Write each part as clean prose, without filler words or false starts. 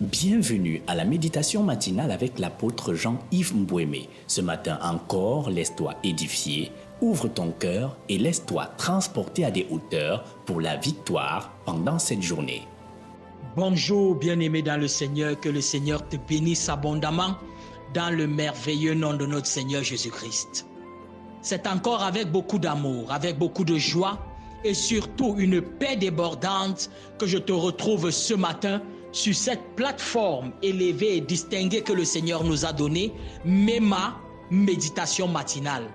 Bienvenue à la méditation matinale avec l'apôtre Jean-Yves Mbouémé. Ce matin encore, laisse-toi édifier, ouvre ton cœur et laisse-toi transporter à des hauteurs pour la victoire pendant cette journée. Bonjour bien-aimé dans le Seigneur, que le Seigneur te bénisse abondamment dans le merveilleux nom de notre Seigneur Jésus-Christ. C'est encore avec beaucoup d'amour, avec beaucoup de joie et surtout une paix débordante que je te retrouve ce matin sur cette plateforme élevée et distinguée que le Seigneur nous a donnée, MEMA, méditation matinale.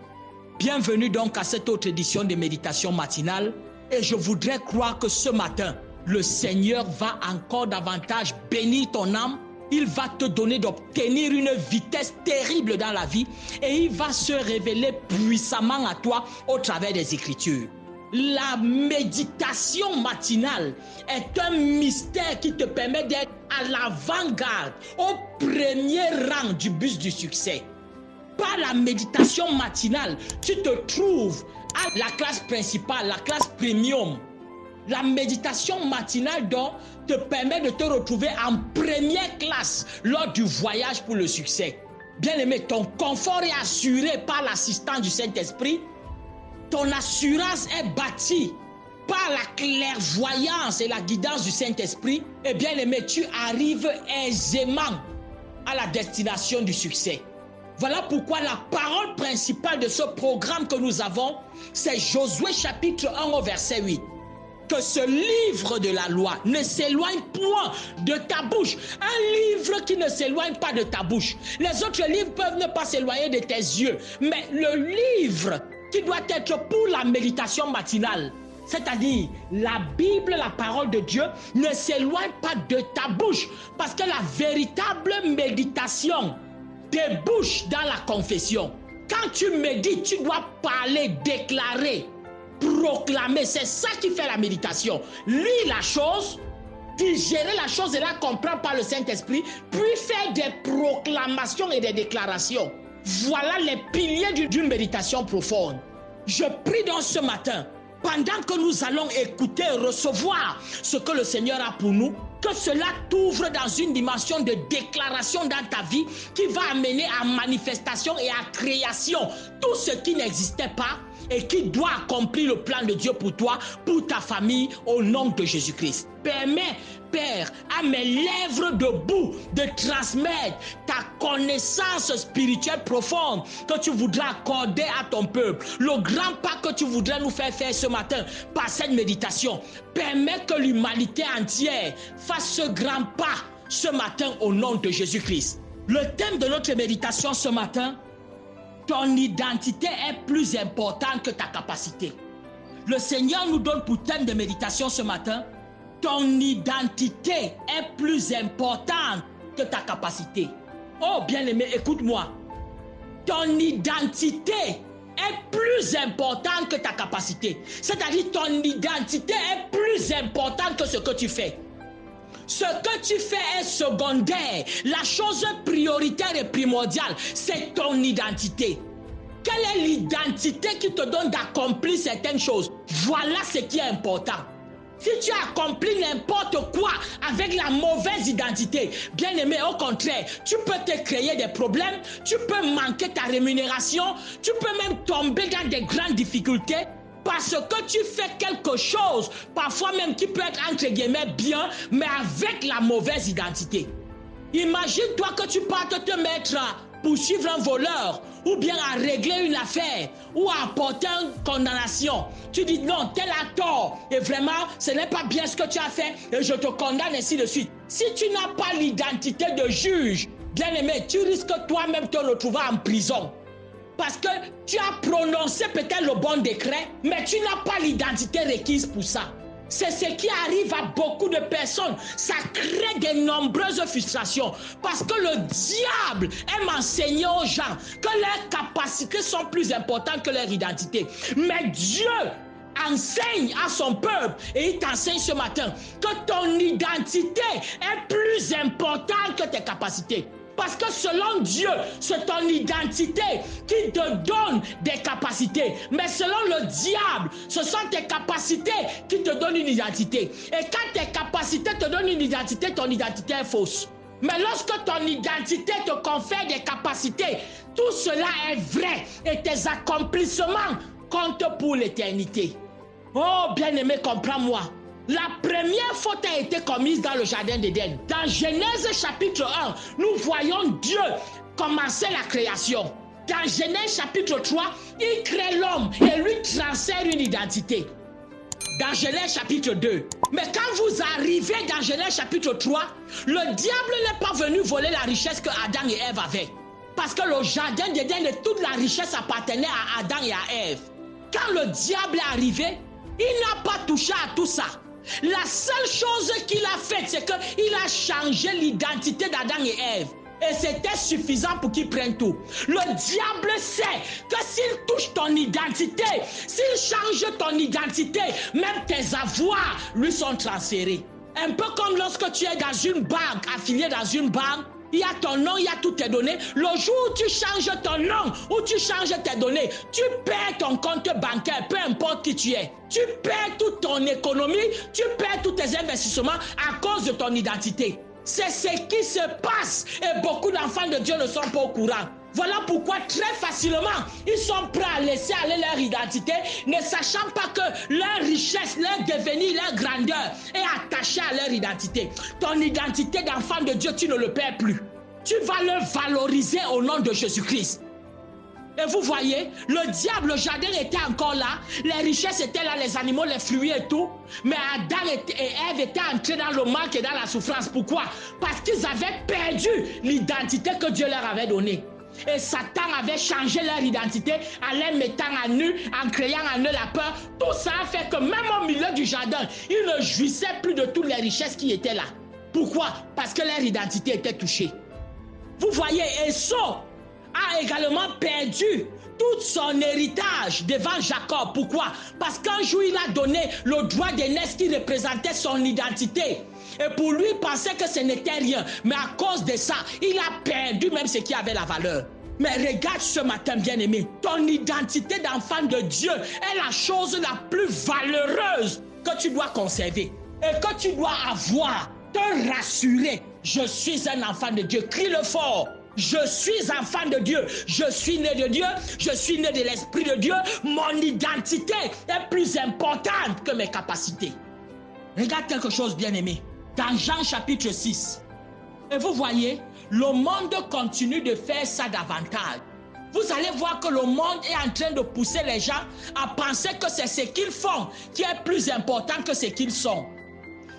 Bienvenue donc à cette autre édition de méditation matinale et je voudrais croire que ce matin, le Seigneur va encore davantage bénir ton âme. Il va te donner d'obtenir une vitesse terrible dans la vie et il va se révéler puissamment à toi au travers des Écritures. La méditation matinale est un mystère qui te permet d'être à l'avant-garde, au premier rang du bus du succès. Par la méditation matinale, tu te trouves à la classe principale, la classe premium. La méditation matinale donc te permet de te retrouver en première classe lors du voyage pour le succès. Bien-aimé, ton confort est assuré par l'assistance du Saint-Esprit. Ton assurance est bâtie par la clairvoyance et la guidance du Saint-Esprit. Et bien-aimé, tu arrives aisément à la destination du succès. Voilà pourquoi la parole principale de ce programme que nous avons, c'est Josué chapitre 1 au verset 8. Que ce livre de la loi ne s'éloigne point de ta bouche. Un livre qui ne s'éloigne pas de ta bouche. Les autres livres peuvent ne pas s'éloigner de tes yeux. Mais le livre qui doit être pour la méditation matinale, c'est-à-dire la Bible, la parole de Dieu, ne s'éloigne pas de ta bouche. Parce que la véritable méditation débouche dans la confession. Quand tu médites, tu dois parler, déclarer, proclamer. C'est ça qui fait la méditation. Lis la chose, digérer la chose et la comprendre par le Saint-Esprit, puis faire des proclamations et des déclarations. Voilà les piliers d'une méditation profonde. Je prie donc ce matin, pendant que nous allons écouter et recevoir ce que le Seigneur a pour nous, que cela t'ouvre dans une dimension de déclaration dans ta vie qui va amener à manifestation et à création tout ce qui n'existait pas et qui doit accomplir le plan de Dieu pour toi, pour ta famille, au nom de Jésus-Christ. Permets, Père, à mes lèvres debout de transmettre ta connaissance spirituelle profonde que tu voudras accorder à ton peuple. Le grand pas que tu voudrais nous faire ce matin par cette méditation. Permets que l'humanité entière fasse ce grand pas ce matin au nom de Jésus-Christ. Le thème de notre méditation ce matin, ton identité est plus importante que ta capacité. Le Seigneur nous donne pour thème de méditation ce matin, ton identité est plus importante que ta capacité. Oh bien-aimé, écoute-moi. Ton identité est plus importante que ta capacité. C'est-à-dire ton identité est plus importante que ce que tu fais. Ce que tu fais est secondaire. La chose prioritaire et primordiale, c'est ton identité. Quelle est l'identité qui te donne d'accomplir certaines choses? Voilà ce qui est important. Si tu accomplis n'importe quoi avec la mauvaise identité, bien aimé, au contraire, tu peux te créer des problèmes, tu peux manquer ta rémunération, tu peux même tomber dans des grandes difficultés parce que tu fais quelque chose, parfois même qui peut être entre guillemets bien, mais avec la mauvaise identité. Imagine-toi que tu partes te mettre à poursuivre un voleur ou bien à régler une affaire ou à apporter une condamnation. Tu dis non, tel a tort et vraiment ce n'est pas bien ce que tu as fait et je te condamne ainsi de suite. Si tu n'as pas l'identité de juge, bien aimé, tu risques toi-même te retrouver en prison. Parce que tu as prononcé peut-être le bon décret, mais tu n'as pas l'identité requise pour ça. C'est ce qui arrive à beaucoup de personnes. Ça crée de nombreuses frustrations. Parce que le diable aime enseigner aux gens que leurs capacités sont plus importantes que leur identité. Mais Dieu enseigne à son peuple et il t'enseigne ce matin que ton identité est plus importante que tes capacités. Parce que selon Dieu, c'est ton identité qui te donne des capacités. Mais selon le diable, ce sont tes capacités qui te donnent une identité. Et quand tes capacités te donnent une identité, ton identité est fausse. Mais lorsque ton identité te confère des capacités, tout cela est vrai et tes accomplissements comptent pour l'éternité. Oh, bien-aimé, comprends-moi. La première faute a été commise dans le jardin d'Éden. Dans Genèse chapitre 1, nous voyons Dieu commencer la création. Dans Genèse chapitre 3, il crée l'homme et lui transfère une identité. Dans Genèse chapitre 2. Mais quand vous arrivez dans Genèse chapitre 3, le diable n'est pas venu voler la richesse que Adam et Ève avaient. Parce que le jardin d'Éden et toute la richesse appartenait à Adam et à Ève. Quand le diable est arrivé, il n'a pas touché à tout ça. La seule chose qu'il a faite, c'est qu'il a changé l'identité d'Adam et Ève. Et c'était suffisant pour qu'il prenne tout. Le diable sait que s'il touche ton identité, s'il change ton identité, même tes avoirs lui sont transférés. Un peu comme lorsque tu es dans une banque, affilié dans une banque, il y a ton nom, il y a toutes tes données. Le jour où tu changes ton nom, où tu changes tes données, tu perds ton compte bancaire, peu importe qui tu es. Tu perds toute ton économie, tu perds tous tes investissements à cause de ton identité. C'est ce qui se passe et beaucoup d'enfants de Dieu ne sont pas au courant. Voilà pourquoi très facilement, ils sont prêts à laisser aller leur identité, ne sachant pas que leur richesse, leur devenir, leur grandeur est attachée à leur identité. Ton identité d'enfant de Dieu, tu ne le perds plus. Tu vas le valoriser au nom de Jésus-Christ. Et vous voyez, le diable, le jardin était encore là, les richesses étaient là, les animaux, les fruits et tout. Mais Adam et Ève étaient entrés dans le manque et dans la souffrance. Pourquoi? Parce qu'ils avaient perdu l'identité que Dieu leur avait donnée. Et Satan avait changé leur identité en les mettant à nu, en créant en eux la peur. Tout ça a fait que même au milieu du jardin, ils ne jouissaient plus de toutes les richesses qui étaient là. Pourquoi? Parce que leur identité était touchée. Vous voyez, Esau a également perdu tout son héritage devant Jacob. Pourquoi? Parce qu'un jour, il a donné le droit d'aînesse qui représentait son identité. Et pour lui, il pensait que ce n'était rien. Mais à cause de ça, il a perdu même ce qui avait la valeur. Mais regarde ce matin, bien-aimé, ton identité d'enfant de Dieu est la chose la plus valeureuse que tu dois conserver et que tu dois avoir, te rassurer. Je suis un enfant de Dieu. Crie-le fort. Je suis enfant de Dieu, je suis né de Dieu, je suis né de l'Esprit de Dieu. Mon identité est plus importante que mes capacités. Regarde quelque chose, bien-aimé. Dans Jean chapitre 6, et vous voyez, le monde continue de faire ça davantage. Vous allez voir que le monde est en train de pousser les gens à penser que c'est ce qu'ils font qui est plus important que ce qu'ils sont.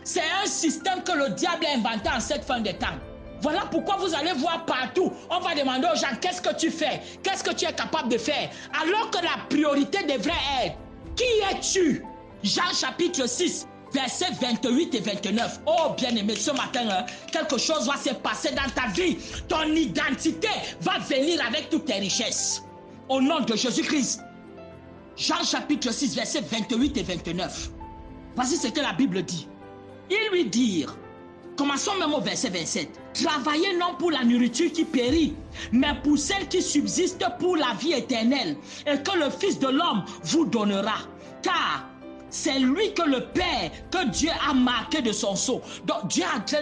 C'est un système que le diable a inventé en cette fin de temps. Voilà pourquoi vous allez voir partout, on va demander aux gens, qu'est-ce que tu fais? Qu'est-ce que tu es capable de faire? Alors que la priorité devrait être, qui es-tu? Jean chapitre 6, versets 28 et 29. Oh bien-aimé, ce matin, quelque chose va se passer dans ta vie. Ton identité va venir avec toutes tes richesses. Au nom de Jésus-Christ. Jean chapitre 6, versets 28 et 29. Voici ce que la Bible dit. Ils lui dirent, commençons même au verset 27. Travaillez non pour la nourriture qui périt, mais pour celle qui subsiste pour la vie éternelle, et que le Fils de l'homme vous donnera. Car c'est lui que le Père, que Dieu a marqué de son sceau. Donc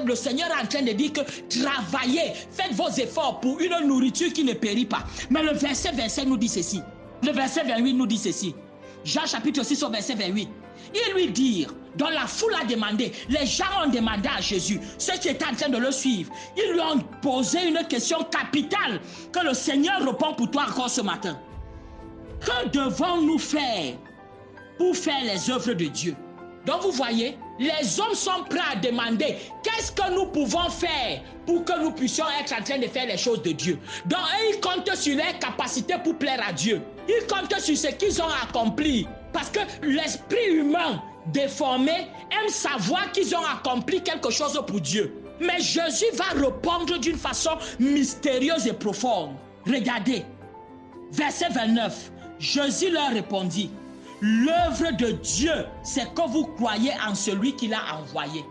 le Seigneur est en train de dire que travaillez, faites vos efforts pour une nourriture qui ne périt pas. Mais le verset 27 nous dit ceci. Le verset 28 nous dit ceci. Jean chapitre 6 au verset 28. Ils lui dirent, dont la foule a demandé, les gens ont demandé à Jésus, ceux qui étaient en train de le suivre, ils lui ont posé une question capitale que le Seigneur répond pour toi encore ce matin. Que devons-nous faire pour faire les œuvres de Dieu? Donc vous voyez, les hommes sont prêts à demander qu'est-ce que nous pouvons faire pour que nous puissions être en train de faire les choses de Dieu. Donc ils comptent sur leurs capacités pour plaire à Dieu. Ils comptent sur ce qu'ils ont accompli. Parce que l'esprit humain déformé aime savoir qu'ils ont accompli quelque chose pour Dieu. Mais Jésus va répondre d'une façon mystérieuse et profonde. Regardez, verset 29. Jésus leur répondit, l'œuvre de Dieu, c'est que vous croyez en celui qui l'a envoyé.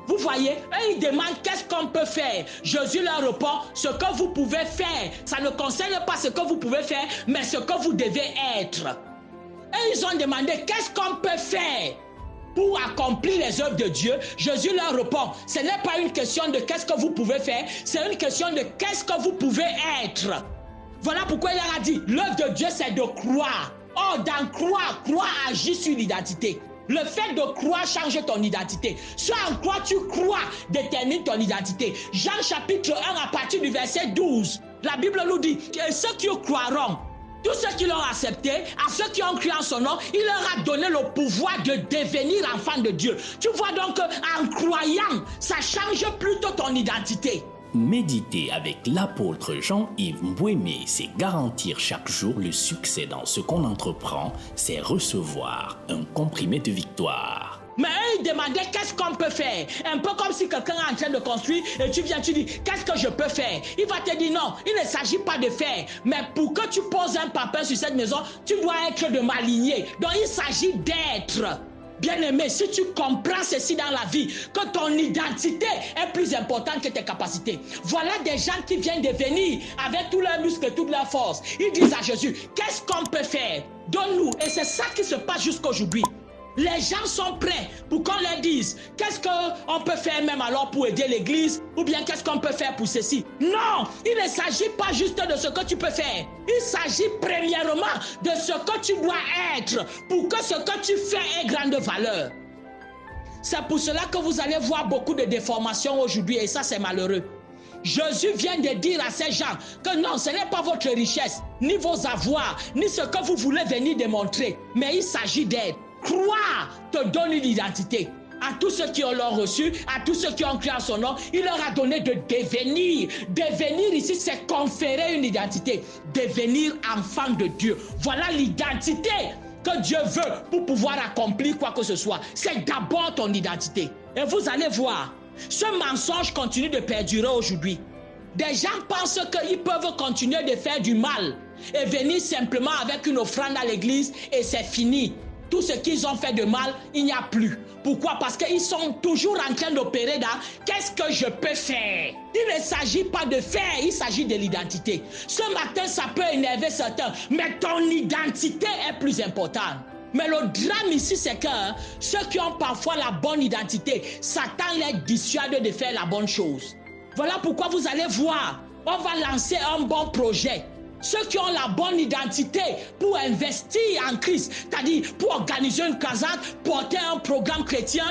Vous voyez, ils demandent qu'est-ce qu'on peut faire. Jésus leur répond, ce que vous pouvez faire, ça ne concerne pas ce que vous pouvez faire, mais ce que vous devez être. Et ils ont demandé, qu'est-ce qu'on peut faire pour accomplir les œuvres de Dieu, Jésus leur répond, ce n'est pas une question de qu'est-ce que vous pouvez faire, c'est une question de qu'est-ce que vous pouvez être. Voilà pourquoi il leur a dit, l'œuvre de Dieu c'est de croire. Or, dans croire agit sur l'identité. Le fait de croire change ton identité. Ce en quoi tu crois détermine ton identité. Jean chapitre 1 à partir du verset 12, la Bible nous dit que ceux qui croiront, tous ceux qui l'ont accepté, à ceux qui ont cru en son nom, il leur a donné le pouvoir de devenir enfants de Dieu. Tu vois donc en croyant, ça change plutôt ton identité. Méditer avec l'apôtre Jean-Yves Mbouémé, c'est garantir chaque jour le succès dans ce qu'on entreprend, c'est recevoir un comprimé de victoire. Mais il demandait qu'est-ce qu'on peut faire. Un peu comme si quelqu'un est en train de construire et tu viens, tu dis qu'est-ce que je peux faire. Il va te dire non, il ne s'agit pas de faire. Mais pour que tu poses un papin sur cette maison, tu dois être de ma lignée. Donc il s'agit d'être. Bien-aimé, si tu comprends ceci dans la vie, que ton identité est plus importante que tes capacités. Voilà des gens qui viennent de venir avec tous leurs muscles et toute leur force. Ils disent à Jésus, qu'est-ce qu'on peut faire? Donne-nous. Et c'est ça qui se passe jusqu'aujourd'hui. Les gens sont prêts pour qu'on leur dise qu'est-ce qu'on peut faire même alors pour aider l'église ou bien qu'est-ce qu'on peut faire pour ceci. Non, il ne s'agit pas juste de ce que tu peux faire. Il s'agit premièrement de ce que tu dois être pour que ce que tu fais ait grande valeur. C'est pour cela que vous allez voir beaucoup de déformations aujourd'hui et ça c'est malheureux. Jésus vient de dire à ces gens que non, ce n'est pas votre richesse, ni vos avoirs, ni ce que vous voulez venir démontrer, mais il s'agit d'être. Croire te donne une identité. À tous ceux qui l'ont reçu, à tous ceux qui ont cru en son nom, il leur a donné de devenir. Devenir ici, c'est conférer une identité. Devenir enfant de Dieu. Voilà l'identité que Dieu veut pour pouvoir accomplir quoi que ce soit. C'est d'abord ton identité. Et vous allez voir, ce mensonge continue de perdurer aujourd'hui. Des gens pensent qu'ils peuvent continuer de faire du mal et venir simplement avec une offrande à l'église et c'est fini. Tout ce qu'ils ont fait de mal, il n'y a plus. Pourquoi? Parce qu'ils sont toujours en train d'opérer dans qu'est-ce que je peux faire. Il ne s'agit pas de faire, il s'agit de l'identité. Ce matin, ça peut énerver certains, mais ton identité est plus importante. Mais le drame ici, c'est que ceux qui ont parfois la bonne identité, Satan les dissuade de faire la bonne chose. Voilà pourquoi vous allez voir, on va lancer un bon projet. Ceux qui ont la bonne identité pour investir en Christ, c'est-à-dire pour organiser une casade, porter un programme chrétien,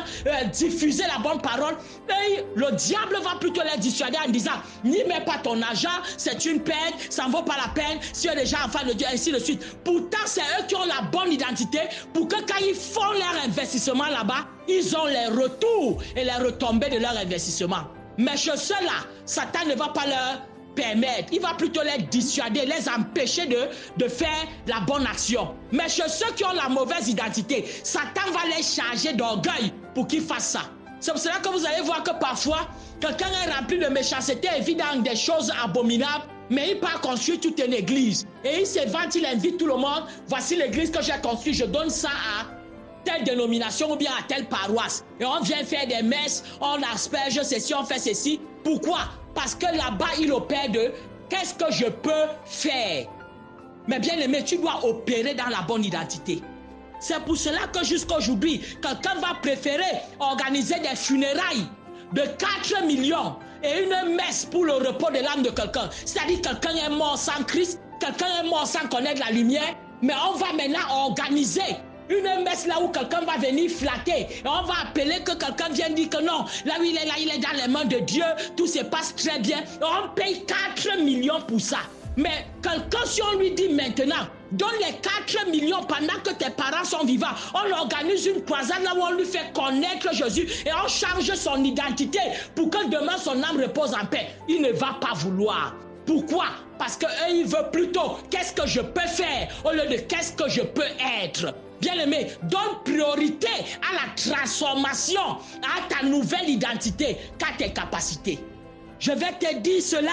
diffuser la bonne parole, et le diable va plutôt les dissuader en disant n'y mets pas ton argent, c'est une peine, ça ne vaut pas la peine, si tu es déjà enfant de Dieu, ainsi de suite. Pourtant, c'est eux qui ont la bonne identité pour que quand ils font leur investissement là-bas, ils ont les retours et les retombées de leur investissement. Mais chez ceux-là, Satan ne va pas leur permettre, il va plutôt les dissuader, les empêcher de faire la bonne action. Mais chez ceux qui ont la mauvaise identité, Satan va les charger d'orgueil pour qu'ils fassent ça. C'est pour cela que vous allez voir que parfois, quelqu'un est rempli de méchanceté et vit dans des choses abominables, mais il part construire toute une église. Et il se vante, il invite tout le monde, voici l'église que j'ai construite, je donne ça à telle dénomination ou bien à telle paroisse. Et on vient faire des messes, on asperge ceci, on fait ceci. Pourquoi? Parce que là-bas, il opère de qu'est-ce que je peux faire. Mais bien aimé, tu dois opérer dans la bonne identité. C'est pour cela que jusqu'à aujourd'hui, quelqu'un va préférer organiser des funérailles de 4 millions et une messe pour le repos de l'âme de quelqu'un. C'est-à-dire quelqu'un est mort sans Christ, quelqu'un est mort sans connaître la lumière, mais on va maintenant organiser une messe là où quelqu'un va venir flatter et on va appeler que quelqu'un vienne dire que non, là où il est dans les mains de Dieu, tout se passe très bien et on paye 4 millions pour ça. Mais quelqu'un, si on lui dit maintenant, donne les 4 millions pendant que tes parents sont vivants, on organise une croisade là où on lui fait connaître Jésus et on change son identité pour que demain son âme repose en paix. Il ne va pas vouloir. Pourquoi? Parce qu'eux, ils veulent plutôt qu'est-ce que je peux faire au lieu de qu'est-ce que je peux être. Bien-aimé, donne priorité à la transformation, à ta nouvelle identité qu'à tes capacités. Je vais te dire cela.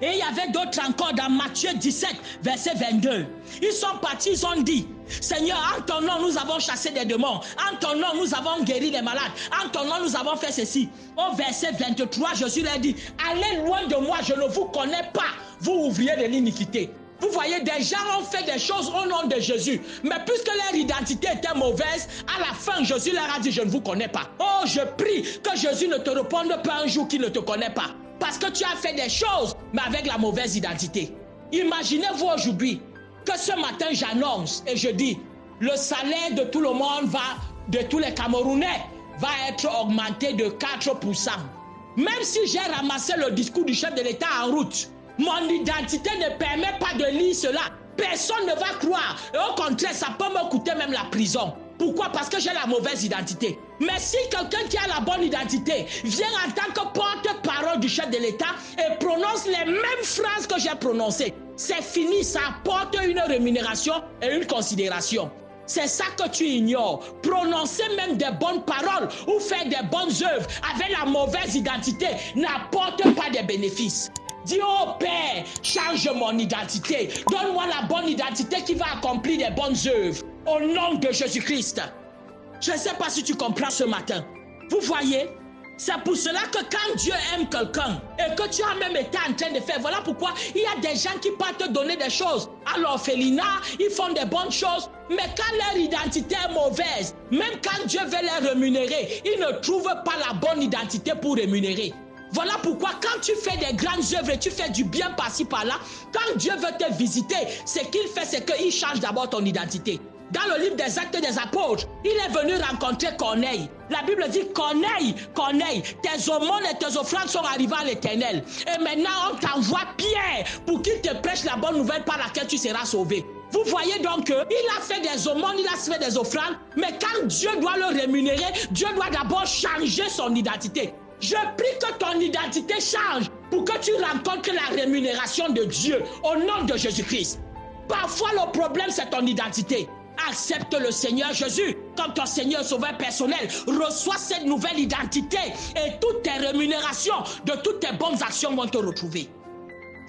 Et il y avait d'autres encore dans Matthieu 17, verset 22. Ils sont partis, ils ont dit, Seigneur, en ton nom, nous avons chassé des démons. En ton nom, nous avons guéri les malades. En ton nom, nous avons fait ceci. Au verset 23, Jésus leur dit, allez loin de moi, je ne vous connais pas, vous ouvriers de l'iniquité. Vous voyez, des gens ont fait des choses au nom de Jésus. Mais puisque leur identité était mauvaise, à la fin, Jésus leur a dit, je ne vous connais pas. Oh, je prie que Jésus ne te réponde pas un jour qu'il ne te connaît pas. Parce que tu as fait des choses, mais avec la mauvaise identité. Imaginez-vous aujourd'hui que ce matin, j'annonce et je dis, le salaire de tout le monde de tous les Camerounais, va être augmenté de 4%. Même si j'ai ramassé le discours du chef de l'État en route, mon identité ne permet pas de lire cela. Personne ne va croire. Et au contraire, ça peut me coûter même la prison. Pourquoi? Parce que j'ai la mauvaise identité. Mais si quelqu'un qui a la bonne identité vient en tant que porte-parole du chef de l'État et prononce les mêmes phrases que j'ai prononcées, c'est fini, ça apporte une rémunération et une considération. C'est ça que tu ignores. Prononcer même des bonnes paroles ou faire des bonnes œuvres avec la mauvaise identité n'apporte pas de bénéfices. Dis, oh Père, change mon identité. Donne-moi la bonne identité qui va accomplir des bonnes œuvres. Au nom de Jésus-Christ. Je ne sais pas si tu comprends ce matin. Vous voyez, c'est pour cela que quand Dieu aime quelqu'un et que tu as même été en train de faire, voilà pourquoi il y a des gens qui partent te donner des choses. À l'orphelinat, ils font des bonnes choses, mais quand leur identité est mauvaise, même quand Dieu veut les rémunérer, ils ne trouvent pas la bonne identité pour rémunérer. Voilà pourquoi quand tu fais des grandes œuvres et tu fais du bien par-ci par-là, quand Dieu veut te visiter, ce qu'il fait, c'est qu'il change d'abord ton identité. Dans le livre des Actes des Apôtres, il est venu rencontrer Corneille. La Bible dit, Corneille, Corneille, tes aumônes et tes offrandes sont arrivées à l'Éternel. Et maintenant, on t'envoie Pierre pour qu'il te prêche la bonne nouvelle par laquelle tu seras sauvé. Vous voyez donc qu'il a fait des aumônes, il a fait des offrandes, mais quand Dieu doit le rémunérer, Dieu doit d'abord changer son identité. Je prie que ton identité change pour que tu rencontres la rémunération de Dieu au nom de Jésus-Christ. Parfois, le problème, c'est ton identité. Accepte le Seigneur Jésus comme ton Seigneur sauveur personnel. Reçois cette nouvelle identité et toutes tes rémunérations de toutes tes bonnes actions vont te retrouver.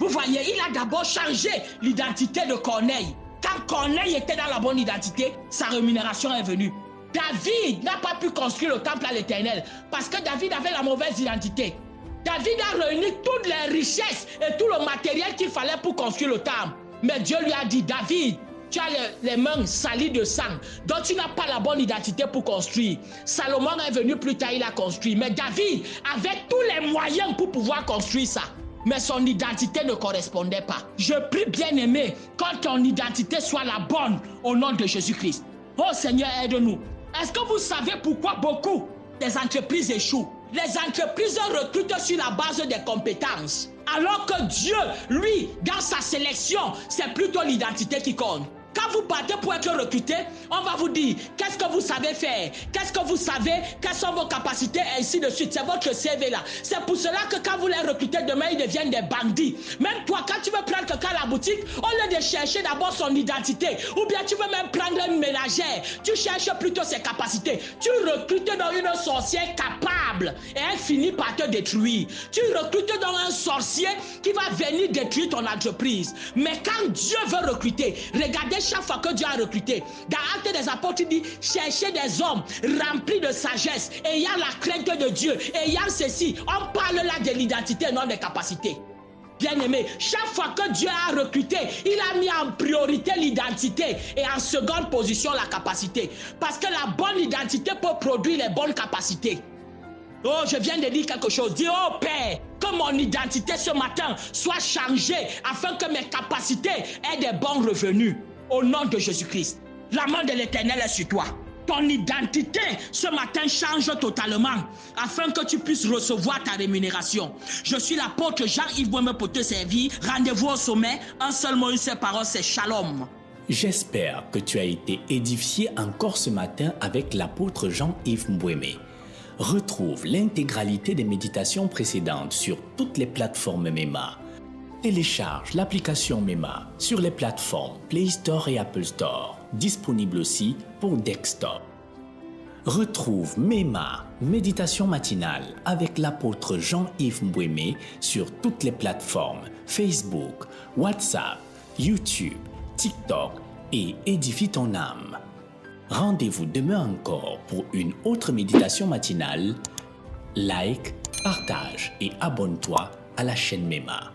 Vous voyez, il a d'abord changé l'identité de Corneille. Quand Corneille était dans la bonne identité, sa rémunération est venue. David n'a pas pu construire le temple à l'Éternel parce que David avait la mauvaise identité. David a réuni toutes les richesses et tout le matériel qu'il fallait pour construire le temple. Mais Dieu lui a dit, David, tu as les mains salies de sang, donc tu n'as pas la bonne identité pour construire. Salomon est venu plus tard, il a construit. Mais David avait tous les moyens pour pouvoir construire ça. Mais son identité ne correspondait pas. Je prie, bien-aimé, que ton identité soit la bonne au nom de Jésus-Christ. Oh Seigneur, aide-nous. Est-ce que vous savez pourquoi beaucoup des entreprises échouent? Les entreprises recrutent sur la base des compétences. Alors que Dieu, lui, dans sa sélection, c'est plutôt l'identité qui compte. Quand vous partez pour être recruté, on va vous dire qu'est-ce que vous savez faire, qu'est-ce que vous savez, quelles sont vos capacités, et ainsi de suite. C'est votre CV là. C'est pour cela que quand vous les recrutez demain, ils deviennent des bandits. Même toi, quand tu veux prendre quelqu'un à la boutique, au lieu de chercher d'abord son identité, ou bien tu veux même prendre une ménagère, tu cherches plutôt ses capacités. Tu recrutes dans une sorcière capable et elle finit par te détruire. Tu recrutes dans un sorcier qui va venir détruire ton entreprise. Mais quand Dieu veut recruter, regardez chaque fois que Dieu a recruté. Dans Actes des Apôtres, il dit, cherchez des hommes remplis de sagesse, ayant la crainte de Dieu, ayant ceci. On parle là de l'identité, non des capacités. Bien-aimé, chaque fois que Dieu a recruté, il a mis en priorité l'identité et en seconde position la capacité. Parce que la bonne identité peut produire les bonnes capacités. Oh, je viens de dire quelque chose. Dis, oh Père, que mon identité ce matin soit changée afin que mes capacités aient des bons revenus. Au nom de Jésus-Christ, la main de l'Éternel est sur toi. Ton identité ce matin change totalement afin que tu puisses recevoir ta rémunération. Je suis l'apôtre Jean-Yves Bouémé pour te servir. Rendez-vous au sommet. Un seul mot, une seule parole, c'est Shalom. J'espère que tu as été édifié encore ce matin avec l'apôtre Jean-Yves Bouémé. Retrouve l'intégralité des méditations précédentes sur toutes les plateformes MEMA. Télécharge l'application MEMA sur les plateformes Play Store et Apple Store, disponible aussi pour desktop. Retrouve MEMA, méditation matinale avec l'apôtre Jean-Yves Bouémé sur toutes les plateformes Facebook, WhatsApp, YouTube, TikTok et Édifie ton âme. Rendez-vous demain encore pour une autre méditation matinale. Like, partage et abonne-toi à la chaîne MEMA.